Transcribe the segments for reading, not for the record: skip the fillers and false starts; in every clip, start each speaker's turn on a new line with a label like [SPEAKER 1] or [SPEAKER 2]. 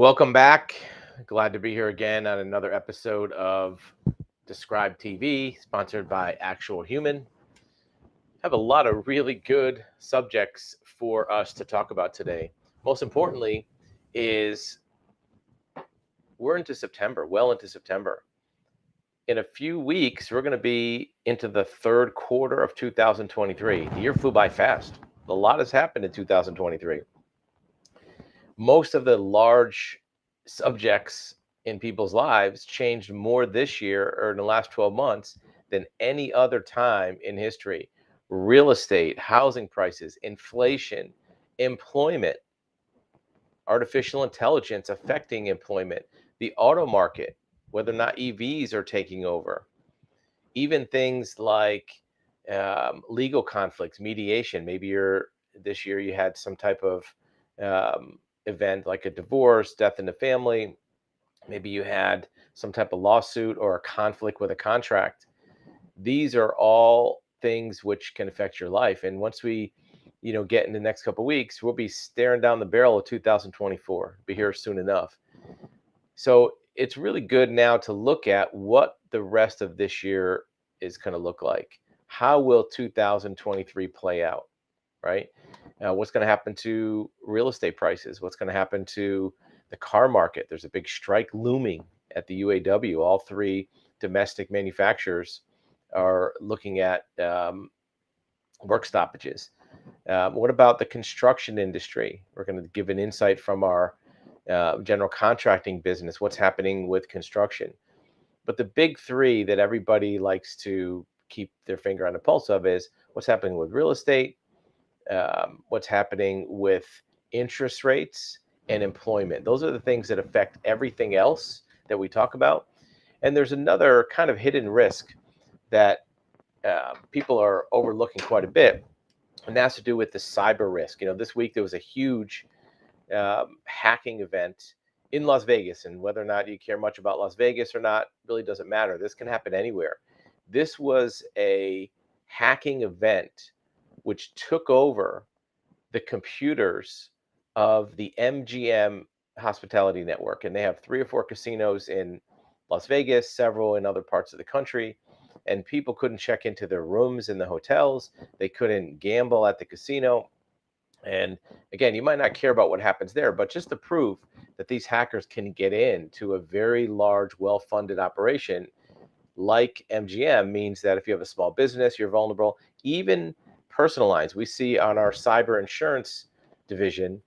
[SPEAKER 1] Welcome back. Glad to be here again on another episode of Describe TV, sponsored by Actual Human. Have a lot of really good subjects for us to talk about today. Most importantly, is we're into September, well into September. In a few weeks, we're going to be into the third quarter of 2023. The year flew by fast. A lot has happened in 2023. Most of the large subjects in people's lives changed more this year or in the last 12 months than any other time in history. Real estate, housing prices, inflation, employment, artificial intelligence affecting employment, the auto market, whether or not EVs are taking over, even things like legal conflicts, mediation. Maybe this year you had some type of event like a divorce, death in the family. Maybe you had some type of lawsuit or a conflict with a contract. These are all things which can affect your life. And once we, get in the next couple of weeks, we'll be staring down the barrel of 2024. Be here soon enough. So it's really good now to look at what the rest of this year is going to look like. How will 2023 play out, right? What's going to happen to real estate prices? What's going to happen to the car market? There's a big strike looming at the UAW. All three domestic manufacturers are looking at work stoppages. What about the construction industry? We're going to give an insight from our general contracting business, what's happening with construction. But the big three that everybody likes to keep their finger on the pulse of is what's happening with real estate, what's happening with interest rates and employment. Those are the things that affect everything else that we talk about. And there's another kind of hidden risk that people are overlooking quite a bit, and that's to do with the cyber risk. This week there was a huge hacking event in Las Vegas, and whether or not you care much about Las Vegas or not really doesn't matter. This can happen anywhere. This was a hacking event which took over the computers of the MGM Hospitality Network, and they have 3 or 4 casinos in Las Vegas, several in other parts of the country, and people couldn't check into their rooms in the hotels. They couldn't gamble at the casino. And again, you might not care about what happens there, but just to prove that these hackers can get into a very large, well-funded operation like MGM means that if you have a small business, you're vulnerable. Even personal lines, we see on our cyber insurance division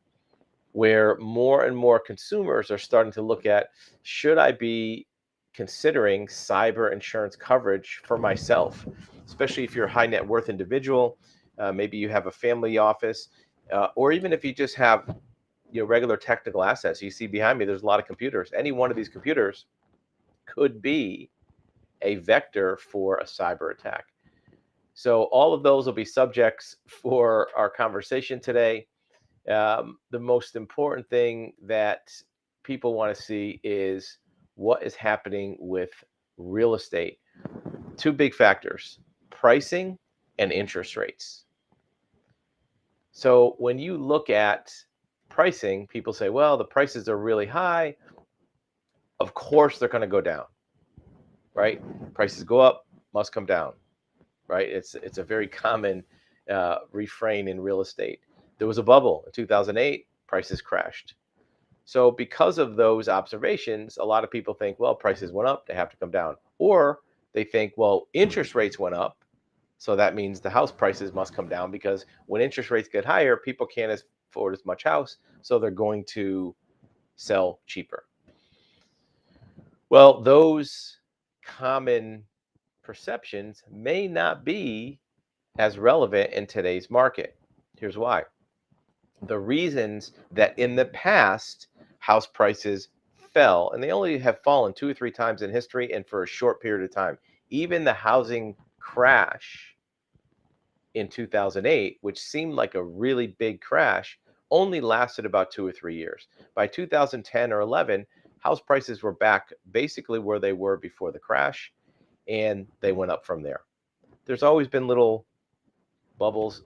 [SPEAKER 1] where more and more consumers are starting to look at, should I be considering cyber insurance coverage for myself, especially if you're a high net worth individual, maybe you have a family office, or even if you just have regular technical assets. You see behind me, there's a lot of computers. Any one of these computers could be a vector for a cyber attack. So all of those will be subjects for our conversation today. The most important thing that people want to see is what is happening with real estate. 2 big factors: pricing and interest rates. So when you look at pricing, people say, well, the prices are really high. Of course, they're going to go down, right? Prices go up, must come down, right? It's a very common refrain in real estate. There was a bubble in 2008, prices crashed. So because of those observations, a lot of people think, well, prices went up, they have to come down. Or they think, well, interest rates went up, so that means the house prices must come down, because when interest rates get higher, people can't afford as much house, so they're going to sell cheaper. Well, those common perceptions may not be as relevant in today's market. Here's why. The reasons that in the past house prices fell, and they only have fallen 2 or 3 times in history and for a short period of time. Even the housing crash in 2008, which seemed like a really big crash, only lasted about 2 or 3 years. By 2010 or 11, house prices were back basically where they were before the crash, and they went up from there. There's always been little bubbles,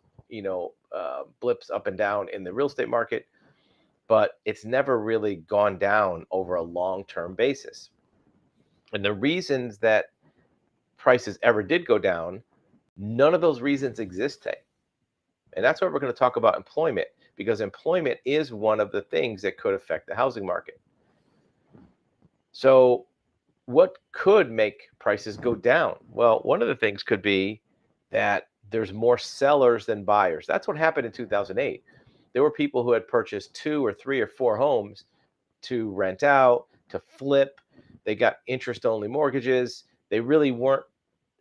[SPEAKER 1] blips up and down in the real estate market. but it's never really gone down over a long-term basis. And the reasons that prices ever did go down, none of those reasons exist today. And that's why we're going to talk about employment, because employment is one of the things that could affect the housing market. So, what could make prices go down? Well, one of the things could be that there's more sellers than buyers. That's what happened in 2008. There were people who had purchased 2 or 3 or 4 homes to rent out, to flip. They got interest only mortgages. They really weren't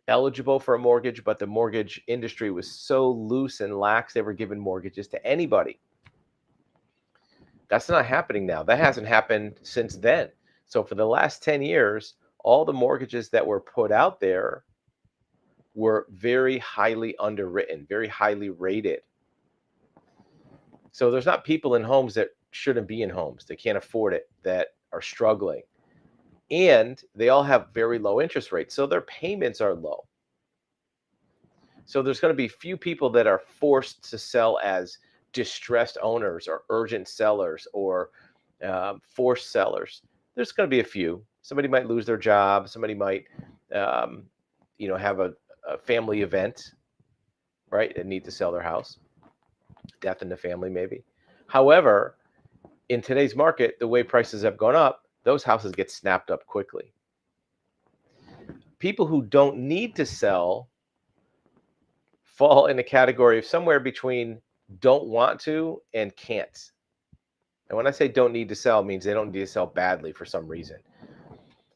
[SPEAKER 1] eligible for a mortgage, but the mortgage industry was so loose and lax, they were giving mortgages to anybody. That's not happening now. That hasn't happened since then. So for the last 10 years, all the mortgages that were put out there were very highly underwritten, very highly rated. So there's not people in homes that shouldn't be in homes, they can't afford it, that are struggling. And they all have very low interest rates, so their payments are low. So there's going to be few people that are forced to sell as distressed owners or urgent sellers or forced sellers. There's going to be a few. Somebody might lose their job. Somebody might, um, have a family event, right, and need to sell their house. Death in the family, maybe. However, in today's market, the way prices have gone up, those houses get snapped up quickly. People who don't need to sell fall in the category of somewhere between don't want to and can't. And when I say don't need to sell, it means they don't need to sell badly for some reason.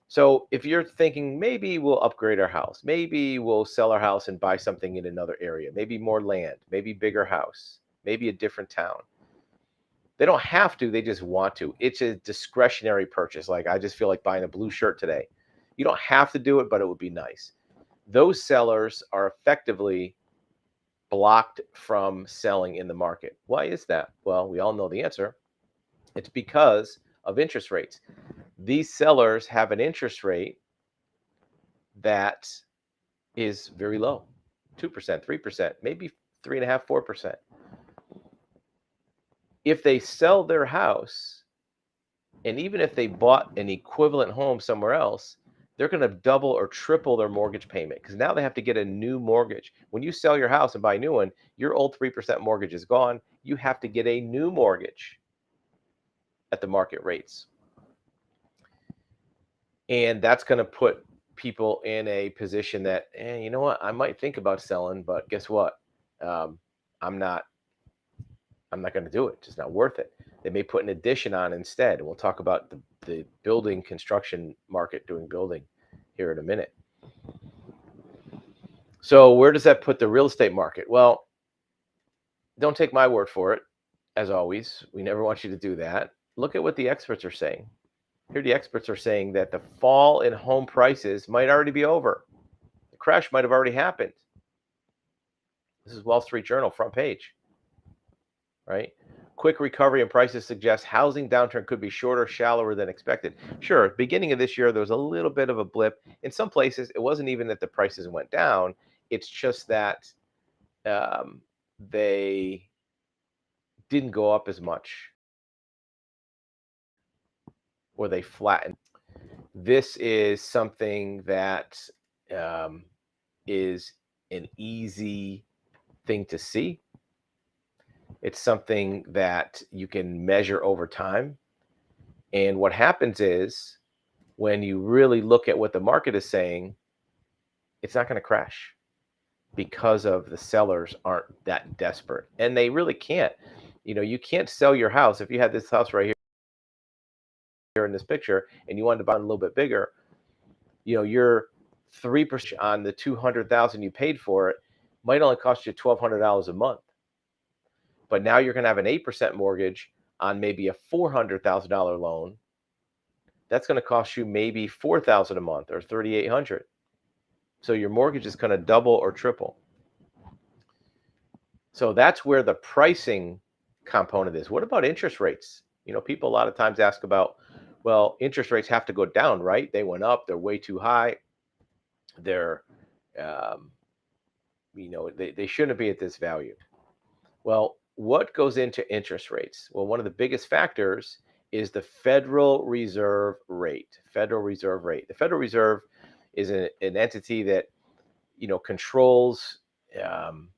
[SPEAKER 1] So if you're thinking maybe we'll upgrade our house, maybe we'll sell our house and buy something in another area, maybe more land, maybe bigger house, maybe a different town. They don't have to, they just want to. It's a discretionary purchase. Like, I just feel like buying a blue shirt today. You don't have to do it, but it would be nice. Those sellers are effectively blocked from selling in the market. Why is that? Well, we all know the answer. It's because of interest rates. These sellers have an interest rate that is very low, 2%, 3%, maybe 3.5%, 4%. If they sell their house, and even if they bought an equivalent home somewhere else, they're going to double or triple their mortgage payment, because now they have to get a new mortgage. When you sell your house and buy a new one, your old 3% mortgage is gone. You have to get a new mortgage at the market rates. And that's going to put people in a position that, you know what, I might think about selling, but guess what? I'm not going to do it. It's just not worth it. They may put an addition on instead. And we'll talk about the building construction market doing building here in a minute. So where does that put the real estate market? Well, don't take my word for it. As always, we never want you to do that. Look at what the experts are saying. Here, the experts are saying that the fall in home prices might already be over. The crash might have already happened. This is Wall Street Journal front page, right? Quick recovery in prices suggests housing downturn could be shorter, shallower than expected. Sure, beginning of this year, there was a little bit of a blip. In some places, it wasn't even that the prices went down. It's just that they didn't go up as much, or they flattened. This is something that is an easy thing to see. It's something that you can measure over time. And what happens is, when you really look at what the market is saying, it's not going to crash, because of the sellers aren't that desperate. And they really can't. You can't sell your house. If you had this house right here in this picture and you wanted to buy it a little bit bigger, your 3% on the $200,000 you paid for it might only cost you $1,200 a month. But now you're going to have an 8% mortgage on maybe a $400,000 loan. That's going to cost you maybe $4,000 a month or $3,800. So your mortgage is going to double or triple. So that's where the pricing component is. What about interest rates? People a lot of times ask about, well, interest rates have to go down, right? They went up. They're way too high. They're, they shouldn't be at this value. Well, what goes into interest rates? Well, one of the biggest factors is the Federal Reserve rate. Federal Reserve rate. The Federal Reserve is an entity that controls um,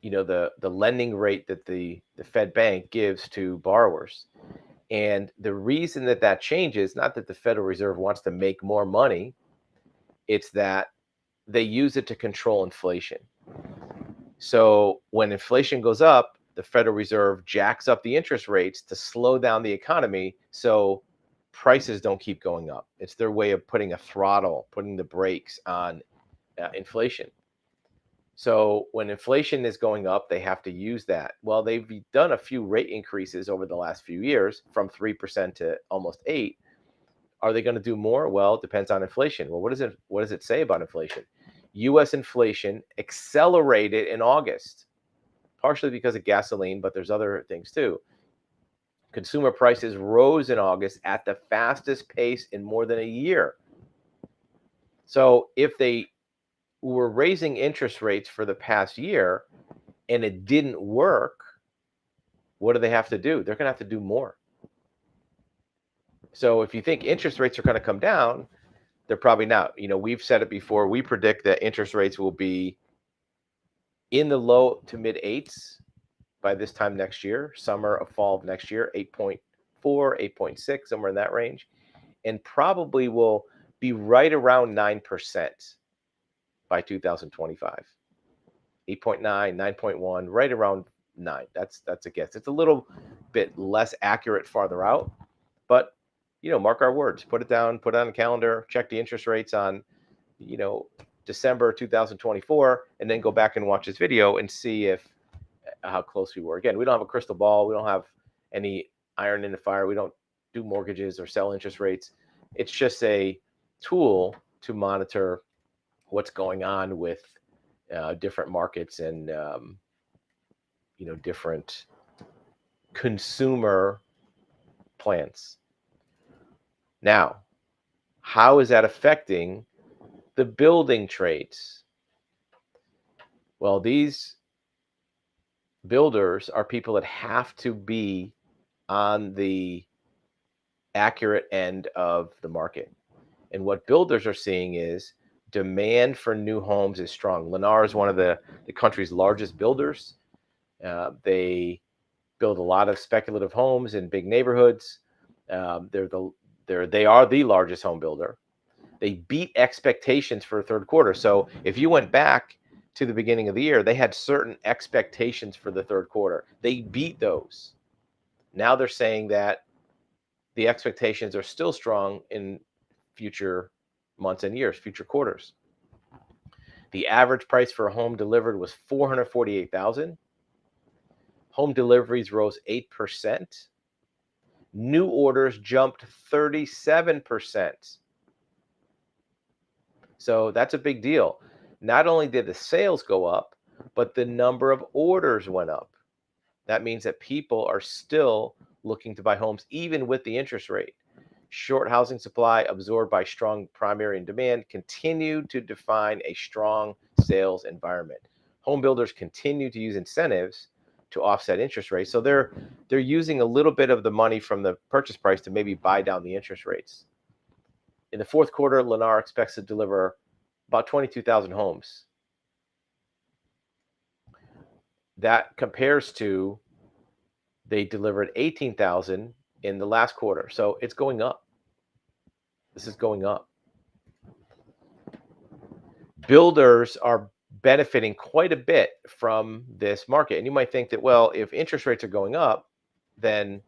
[SPEAKER 1] the lending rate that the Fed Bank gives to borrowers. And the reason that that changes, not that the Federal Reserve wants to make more money, it's that they use it to control inflation. So when inflation goes up, the Federal Reserve jacks up the interest rates to slow down the economy so prices don't keep going up. It's their way of putting a throttle, putting the brakes on inflation. So when inflation is going up, they have to use that. Well, they've done a few rate increases over the last few years from 3% to almost 8. Are they going to do more? Well, it depends on inflation. Well, what does it say about inflation? US inflation accelerated in August, partially because of gasoline, but there's other things too. Consumer prices rose in August at the fastest pace in more than a year. So if they were raising interest rates for the past year and it didn't work, what do they have to do? They're going to have to do more. So if you think interest rates are going to come down, they're probably not. We've said it before. We predict that interest rates will be in the low to mid eights by this time next year, summer or fall of next year, 8.4, 8.6, somewhere in that range, and probably will be right around 9% by 2025. 8.9, 9.1, right around 9. That's a guess. It's a little bit less accurate farther out, but mark our words. Put it down, put it on the calendar, check the interest rates on, December 2024, and then go back and watch this video and see how close we were. Again, we don't have a crystal ball. We don't have any iron in the fire. We don't do mortgages or sell interest rates. It's just a tool to monitor what's going on with different markets and different consumer plans. Now, how is that affecting the building trades? Well, these builders are people that have to be on the accurate end of the market. And what builders are seeing is demand for new homes is strong. Lennar is one of the country's largest builders. They build a lot of speculative homes in big neighborhoods. They are the largest home builder. They beat expectations for the third quarter. So if you went back to the beginning of the year, they had certain expectations for the third quarter. They beat those. Now they're saying that the expectations are still strong in future months and years, future quarters. The average price for a home delivered was $448,000. Home deliveries rose 8%. New orders jumped 37%. So that's a big deal. Not only did the sales go up, but the number of orders went up. That means that people are still looking to buy homes, even with the interest rate. Short housing supply absorbed by strong primary and demand continue to define a strong sales environment. Home builders continue to use incentives to offset interest rates. So they're using a little bit of the money from the purchase price to maybe buy down the interest rates. In the fourth quarter, Lennar expects to deliver about 22,000 homes. That compares to they delivered 18,000 in the last quarter. So it's going up. This is going up. Builders are benefiting quite a bit from this market. And you might think that, well, if interest rates are going up, then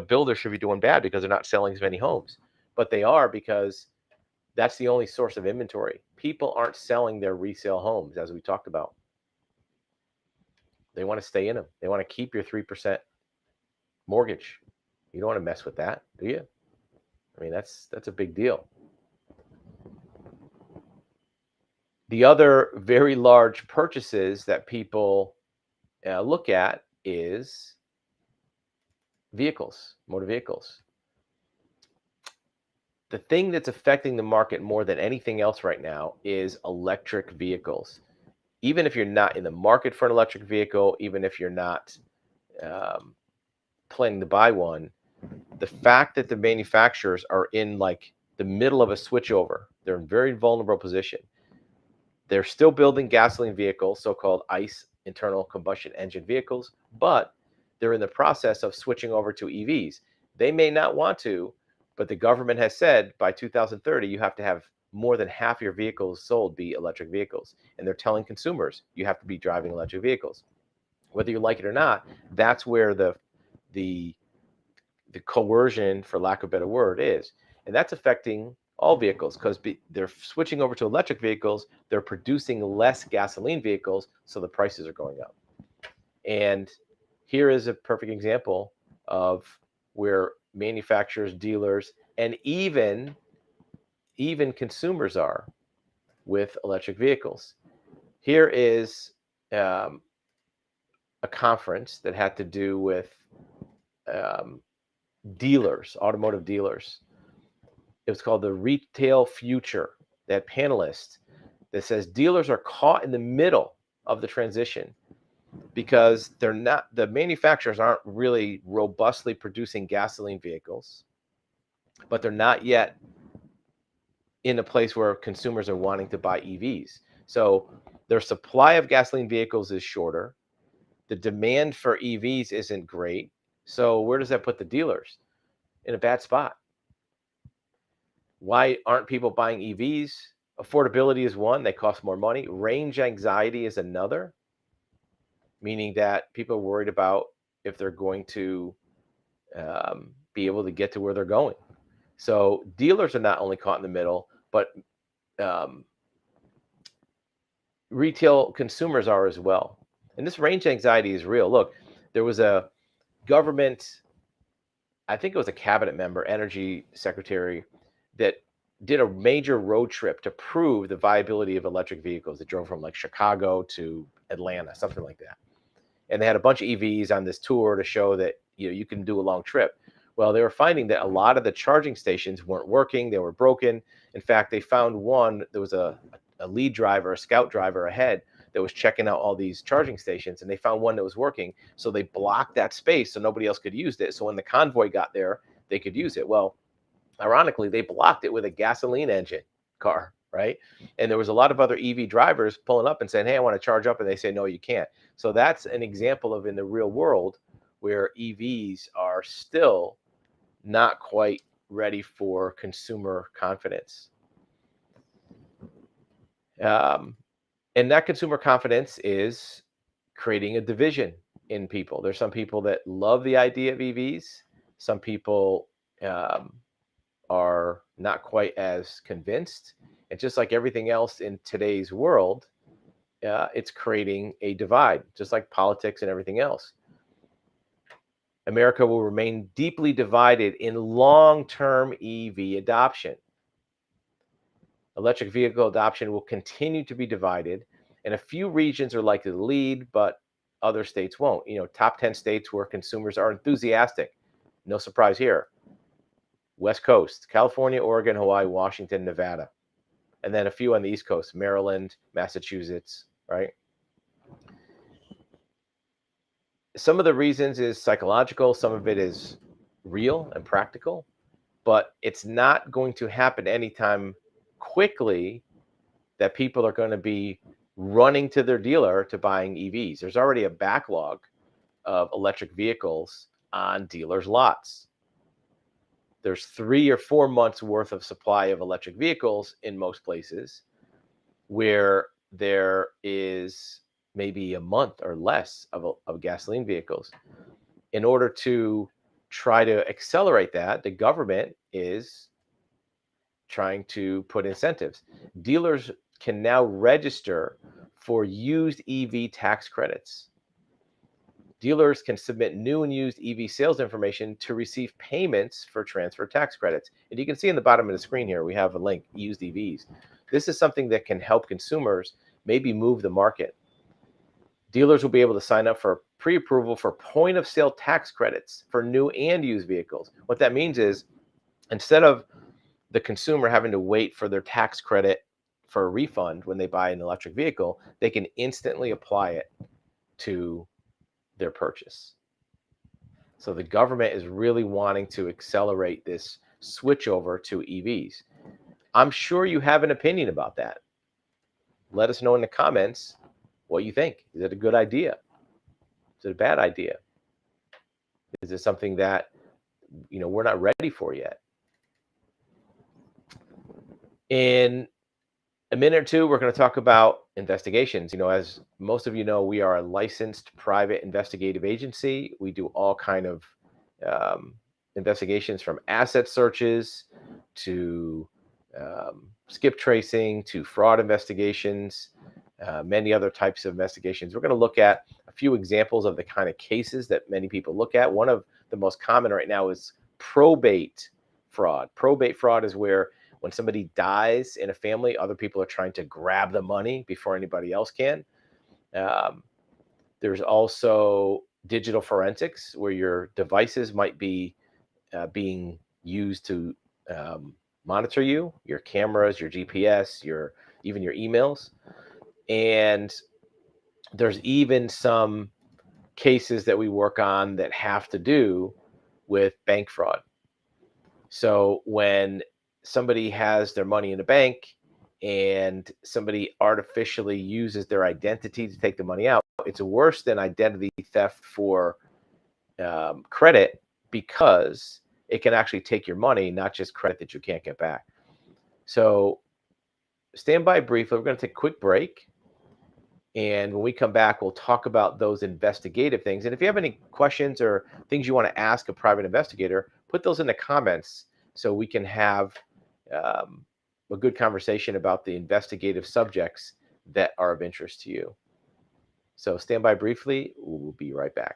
[SPEAKER 1] builders should be doing bad because they're not selling as many homes. But they are, because that's the only source of inventory. People aren't selling their resale homes, as we talked about. They want to stay in them. They want to keep your 3% mortgage. You don't want to mess with that, do you? I mean, that's a big deal. The other very large purchases that people look at is vehicles, motor vehicles. The thing that's affecting the market more than anything else right now is electric vehicles. even if you're not in the market for an electric vehicle, even if you're not planning to buy one, the fact that the manufacturers are in like the middle of a switchover, they're in a very vulnerable position. They're still building gasoline vehicles, so-called ICE, internal combustion engine vehicles, but they're in the process of switching over to EVs. They may not want to, but the government has said by 2030, you have to have more than half your vehicles sold be electric vehicles. And they're telling consumers you have to be driving electric vehicles. Whether you like it or not, that's where the coercion, for lack of a better word, is. And that's affecting all vehicles because they're switching over to electric vehicles. They're producing less gasoline vehicles, so the prices are going up. And here is a perfect example of where manufacturers, dealers, and even consumers are with electric vehicles. Here is a conference that had to do with dealers, automotive dealers. It was called the Retail Future. That panelist that says dealers are caught in the middle of the transition because the manufacturers aren't really robustly producing gasoline vehicles, but they're not yet in a place where consumers are wanting to buy EVs. So their supply of gasoline vehicles is shorter. The demand for EVs isn't great. So where does that put the dealers? In a bad spot. Why aren't people buying EVs? Affordability is one. They cost more money. Range anxiety is another, meaning that people are worried about if they're going to be able to get to where they're going. So dealers are not only caught in the middle, but retail consumers are as well. And this range anxiety is real. Look, there was a government, I think it was a cabinet member, energy secretary, that did a major road trip to prove the viability of electric vehicles. They drove from like Chicago to Atlanta, something like that. And they had a bunch of EVs on this tour to show that you can do a long trip. Well, they were finding that a lot of the charging stations weren't working. They were broken. In fact, they found one, there was a lead driver, a scout driver ahead that was checking out all these charging stations, and they found one that was working. So they blocked that space so nobody else could use it. So when the convoy got there, they could use it. Well, ironically, they blocked it with a gasoline engine car, right? And there was a lot of other EV drivers pulling up and saying, hey, I want to charge up. And they say, no, you can't. So that's an example of in the real world where EVs are still not quite ready for consumer confidence. And that consumer confidence is creating a division in people. There's some people that love the idea of EVs. Some people are not quite as convinced. And just like everything else in today's world, it's creating a divide, just like politics and everything else. America will remain deeply divided in long-term EV adoption. Electric vehicle adoption will continue to be divided, and a few regions are likely to lead, but other states won't. Top 10 states where consumers are enthusiastic. No surprise here. West Coast, California, Oregon, Hawaii, Washington, Nevada. And then a few on the East Coast, Maryland, Massachusetts, right? Some of the reasons is psychological. Some of it is real and practical, but it's not going to happen anytime quickly that people are going to be running to their dealer to buying EVs. There's already a backlog of electric vehicles on dealers' lots. There's 3 or 4 months worth of supply of electric vehicles in most places, where there is maybe a month or less of gasoline vehicles. In order to try to accelerate that, the government is trying to put incentives. Dealers can now register for used EV tax credits. Dealers can submit new and used EV sales information to receive payments for transfer tax credits. And you can see in the bottom of the screen here, we have a link, used EVs. This is something that can help consumers maybe move the market. Dealers will be able to sign up for pre-approval for point of sale tax credits for new and used vehicles. What that means is instead of the consumer having to wait for their tax credit for a refund when they buy an electric vehicle, they can instantly apply it to their purchase. So the government is really wanting to accelerate this switch over to EVs. I'm sure you have an opinion about that. Let us know in the comments what you think. Is it a good idea? Is it a bad idea? Is it something that we're not ready for yet? In a minute or two, we're going to talk about investigations. As most of you know, we are a licensed private investigative agency. We do all kind of investigations, from asset searches to skip tracing to fraud investigations, many other types of investigations. We're going to look at a few examples of the kind of cases that many people look at. One of the most common right now is probate fraud. Probate fraud is where when somebody dies in a family, other people are trying to grab the money before anybody else can. There's also digital forensics, where your devices might be being used to monitor you, your cameras, your GPS, even your emails. And there's even some cases that we work on that have to do with bank fraud. So when somebody has their money in a bank and somebody artificially uses their identity to take the money out, it's worse than identity theft for credit, because it can actually take your money, not just credit that you can't get back. So stand by briefly. We're going to take a quick break. And when we come back, we'll talk about those investigative things. And if you have any questions or things you want to ask a private investigator, put those in the comments so we can have a good conversation about the investigative subjects that are of interest to you. So stand by briefly. We'll be right back.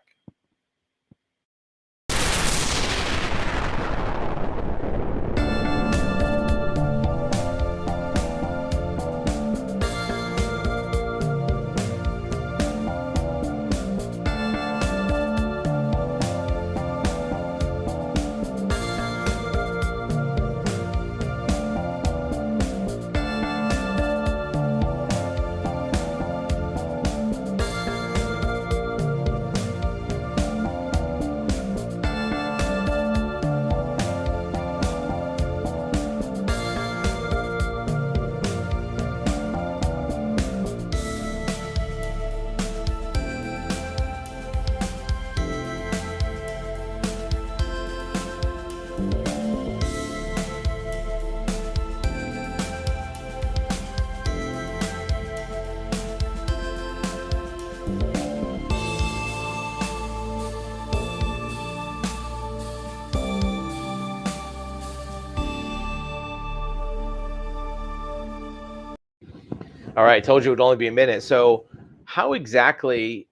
[SPEAKER 1] All right, I told you it would only be a minute. So how exactly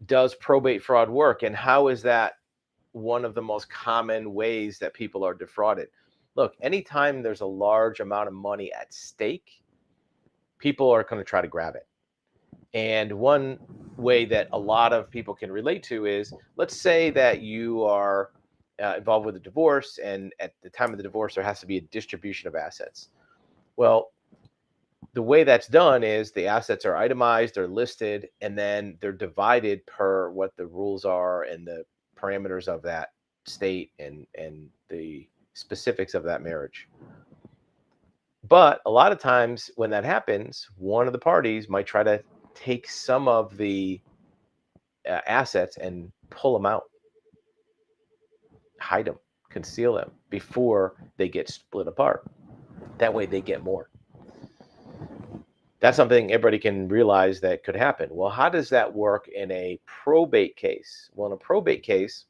[SPEAKER 1] does probate fraud work, and how is that one of the most common ways that people are defrauded? Look, anytime there's a large amount of money at stake, people are going to try to grab it. And one way that a lot of people can relate to is, let's say that you are involved with a divorce, and at the time of the divorce, there has to be a distribution of assets. Well, the way that's done is the assets are itemized, they're listed, and then they're divided per what the rules are and the parameters of that state and the specifics of that marriage. But a lot of times when that happens, one of the parties might try to take some of the assets and pull them out, hide them, conceal them before they get split apart. That way they get more. That's something everybody can realize that could happen. Well, how does that work in a probate case? Well, in a probate case,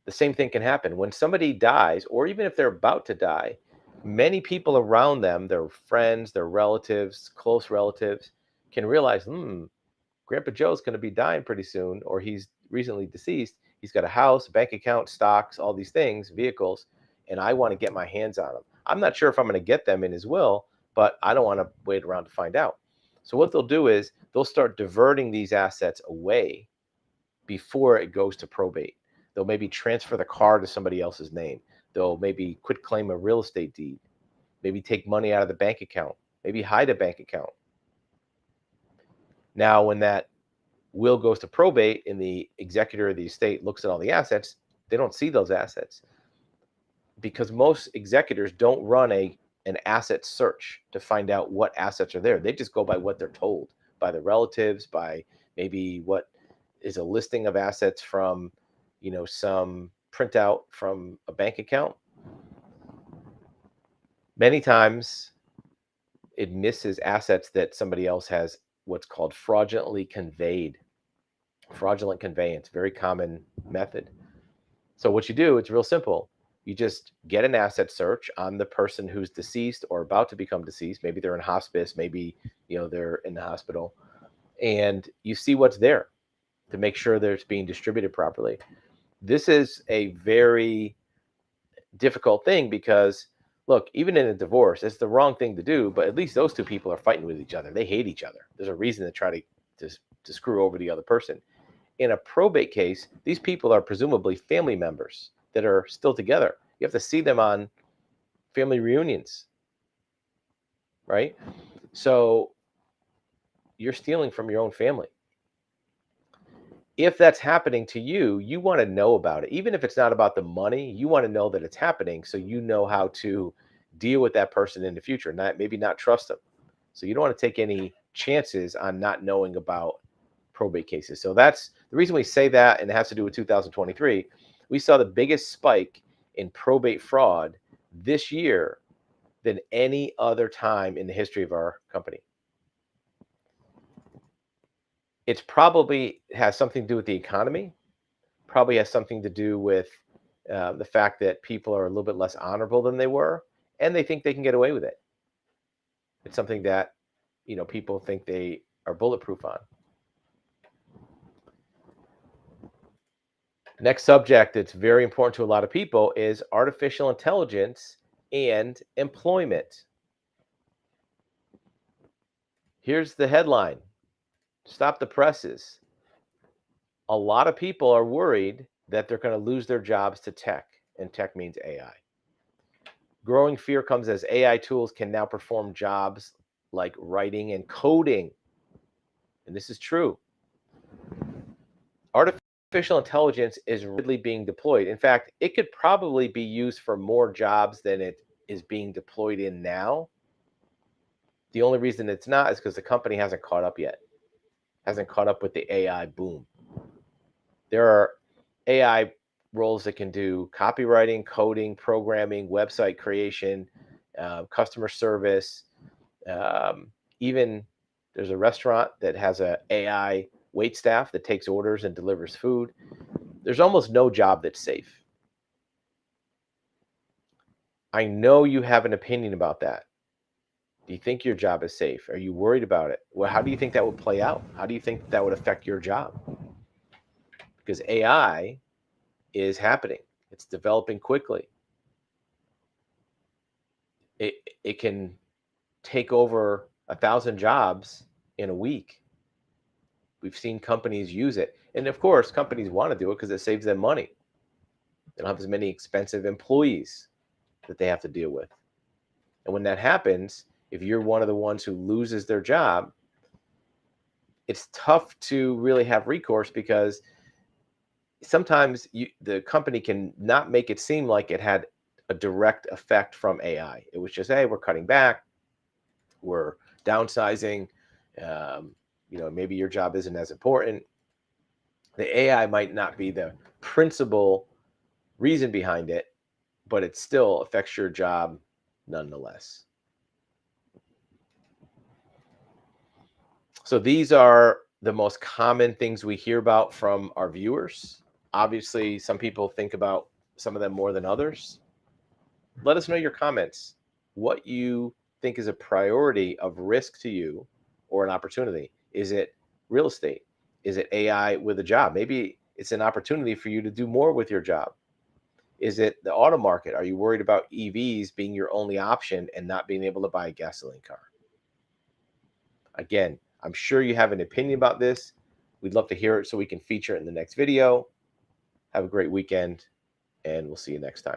[SPEAKER 1] the same thing can happen. When somebody dies, or even if they're about to die, many people around them, their friends, their relatives, close relatives, can realize, Grandpa Joe's going to be dying pretty soon, or he's recently deceased. He's got a house, bank account, stocks, all these things, vehicles, and I want to get my hands on them. I'm not sure if I'm going to get them in his will, but I don't want to wait around to find out. So what they'll do is they'll start diverting these assets away before it goes to probate. They'll maybe transfer the car to somebody else's name. They'll maybe quit claim a real estate deed, maybe take money out of the bank account maybe hide a bank account. Now, when that will goes to probate and the executor of the estate looks at all the assets, they don't see those assets because most executors don't run an asset search to find out what assets are there. They just go by what they're told by the relatives, by maybe what is a listing of assets from, some printout from a bank account. Many times it misses assets that somebody else has what's called fraudulently conveyed. Fraudulent conveyance, very common method. So what you do, it's real simple. You just get an asset search on the person who's deceased or about to become deceased. Maybe they're in hospice, maybe they're in the hospital, and you see what's there to make sure that it's being distributed properly. This is a very difficult thing because, look, even in a divorce, it's the wrong thing to do, but at least those two people are fighting with each other. They hate each other. There's a reason to try to screw over the other person. In a probate case, these people are presumably family members that are still together. You have to see them on family reunions, right? So you're stealing from your own family. If that's happening to you, you want to know about it. Even if it's not about the money, you want to know that it's happening so you know how to deal with that person in the future, maybe not trust them. So you don't want to take any chances on not knowing about probate cases. So that's the reason we say that, and it has to do with 2023. We saw the biggest spike in probate fraud this year than any other time in the history of our company. It's probably has something to do with the economy, probably has something to do with the fact that people are a little bit less honorable than they were, and they think they can get away with it. It's something that, people think they are bulletproof on. Next subject that's very important to a lot of people is artificial intelligence and employment. Here's the headline. Stop the presses. A lot of people are worried that they're going to lose their jobs to tech, and tech means AI. Growing fear comes as AI tools can now perform jobs like writing and coding. And this is true. Artificial intelligence is really being deployed. In fact, it could probably be used for more jobs than it is being deployed in now. The only reason it's not is because the company hasn't caught up yet, hasn't caught up with the AI boom. There are AI roles that can do copywriting, coding, programming, website creation, customer service. Even there's a restaurant that has an AI wait staff that takes orders and delivers food. There's almost no job that's safe. I know you have an opinion about that. Do you think your job is safe? Are you worried about it? Well, how do you think that would play out? How do you think that would affect your job? Because AI is happening. It's developing quickly. It can take over 1,000 jobs in a week. We've seen companies use it. And of course, companies want to do it because it saves them money. They don't have as many expensive employees that they have to deal with. And when that happens, if you're one of the ones who loses their job, it's tough to really have recourse because sometimes the company can not make it seem like it had a direct effect from AI. It was just, hey, we're cutting back, we're downsizing. Maybe your job isn't as important. The AI might not be the principal reason behind it, but it still affects your job nonetheless. So these are the most common things we hear about from our viewers. Obviously, some people think about some of them more than others. Let us know your comments, what you think is a priority of risk to you or an opportunity. Is it real estate? Is it AI with a job? Maybe it's an opportunity for you to do more with your job. Is it the auto market? Are you worried about EVs being your only option and not being able to buy a gasoline car? Again, I'm sure you have an opinion about this. We'd love to hear it so we can feature it in the next video. Have a great weekend, and we'll see you next time.